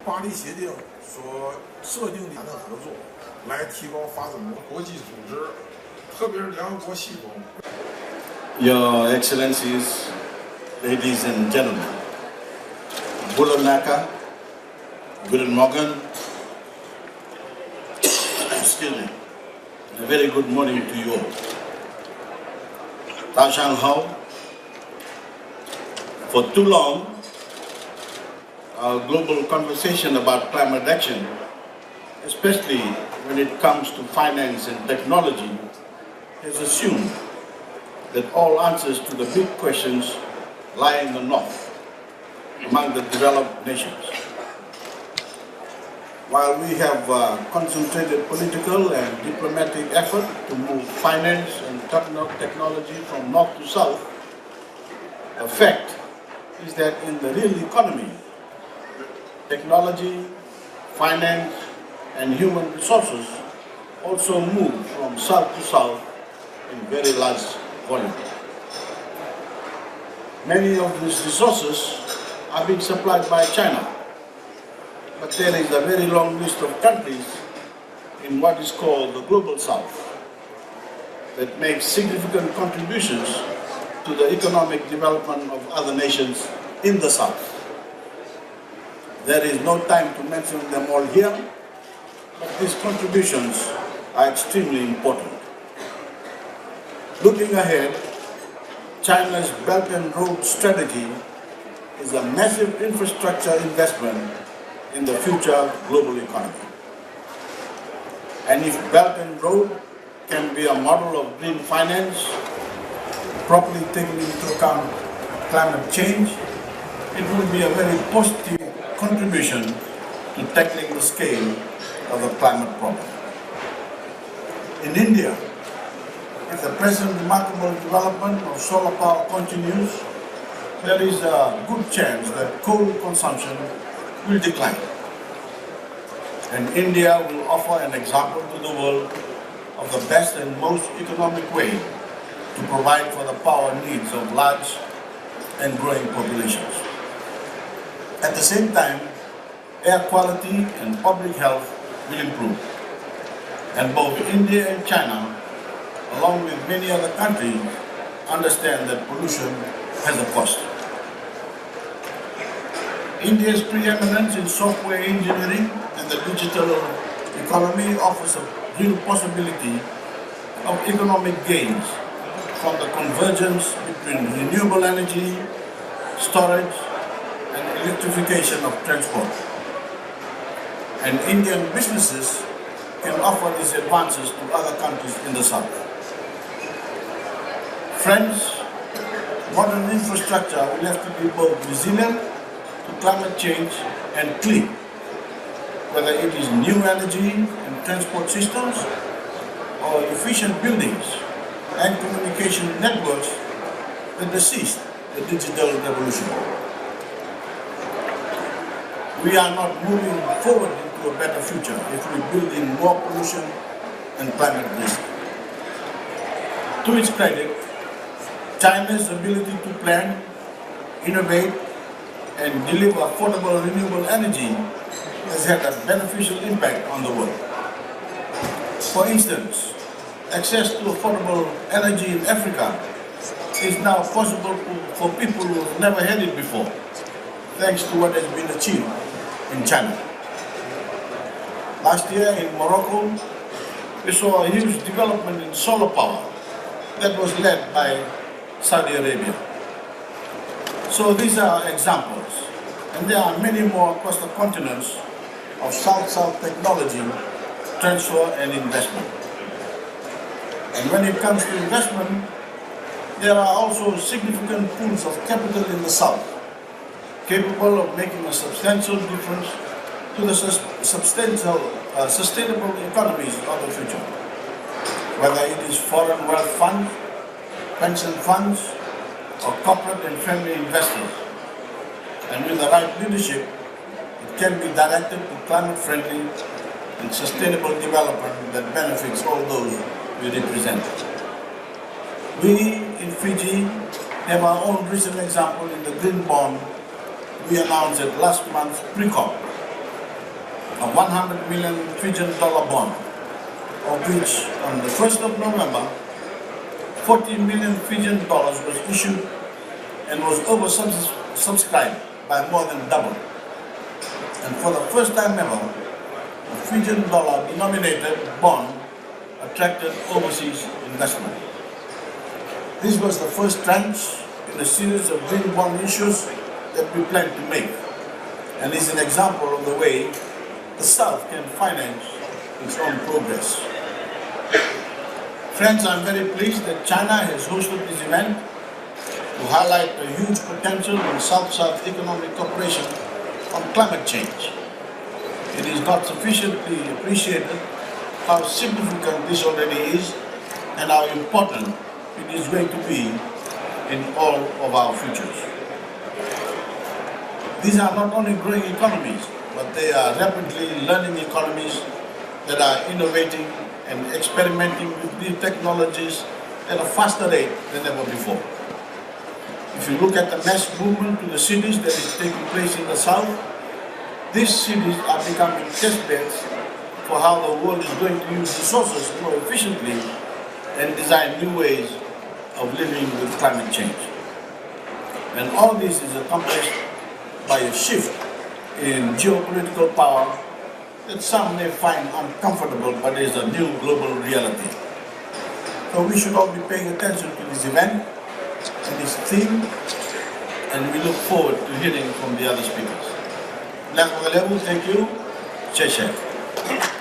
巴黎协定所设定的合作，来提高发展国际组织，特别是联合国系统。Your Excellencies, ladies and gentlemen, Bulanaka, Guten Morgen, excuse me, a very good morning to you all. Ta Shang Hao, for too long, our global conversation about climate action, especially when it comes to finance and technology, has assumed that all answers to the big questions lie in the north, among the developed nations. While we have concentrated political and diplomatic effort to move finance and technology from north to south, the fact is that in the real economy, technology, finance, and human resources also move from south to south in very large volume. Many of these resources are being supplied by China, but there is a very long list of countries in what is called the Global South that make significant contributions to the economic development of other nations in the South. There is no time to mention them all here, but these contributions are extremely important. Looking ahead, China's Belt and Road strategy is a massive infrastructure investment in the future global economy. And if Belt and Road can be a model of green finance, properly taking into account climate change, it will be a very positive contribution to tackling the scale of the climate problem. In India, if the present remarkable development of solar power continues, there is a good chance that coal consumption will decline. And India will offer an example to the world of the best and most economic way to provide for the power needs of large and growing populations. At the same time, air quality and public health will improve. And both India and China, along with many other countries, understand that pollution has a cost. India's preeminence in software engineering and the digital economy offers a real possibility of economic gains from the convergence between renewable energy, storage, and electrification of transport. And Indian businesses can offer these advances to other countries in the South. Friends, modern infrastructure will have to be both resilient to climate change and clean, whether it is new energy and transport systems or efficient buildings and communication networks that assist the digital revolution. We are not moving forward into a better future if we build in more pollution and climate risk. To its credit, China's ability to plan, innovate, and deliver affordable renewable energy has had a beneficial impact on the world. For instance, access to affordable energy in Africa is now possible for people who have never had it before, thanks to what has been achieved in China. Last year in Morocco, we saw a huge development in solar power that was led by Saudi Arabia. So these are examples, and there are many more across the continents of South-South technology, transfer and investment. And when it comes to investment, there are also significant pools of capital in the South, capable of making a substantial difference to the sustainable economies of the future. Whether it is foreign wealth funds, pension funds, or corporate and family investors. And with the right leadership, it can be directed to climate-friendly and sustainable development that benefits all those we represent. We in Fiji have our own recent example in the green bond we announced at last month's pre-COP, a 100 million Fijian bond, of which on the 1st of November, 40 million Fijian dollars was issued and was oversubscribed by more than double. And for the first time ever, a Fijian dollar denominated bond attracted overseas investment. This was the first tranche in a series of green bond issues that we plan to make, and is an example of the way the South can finance its own progress. Friends, I'm very pleased that China has hosted this event to highlight the huge potential in South-South economic cooperation on climate change. It is not sufficiently appreciated how significant this already is and how important it is going to be in all of our futures. These are not only growing economies, but they are rapidly learning economies that are innovating and experimenting with new technologies at a faster rate than ever before. If you look at the mass movement to the cities that is taking place in the South, these cities are becoming test beds for how the world is going to use resources more efficiently and design new ways of living with climate change. And all this is accomplished by a shift in geopolitical power that some may find uncomfortable, but is a new global reality. So we should all be paying attention to this event and this theme, and we look forward to hearing from the other speakers. High Level, thank you. Share.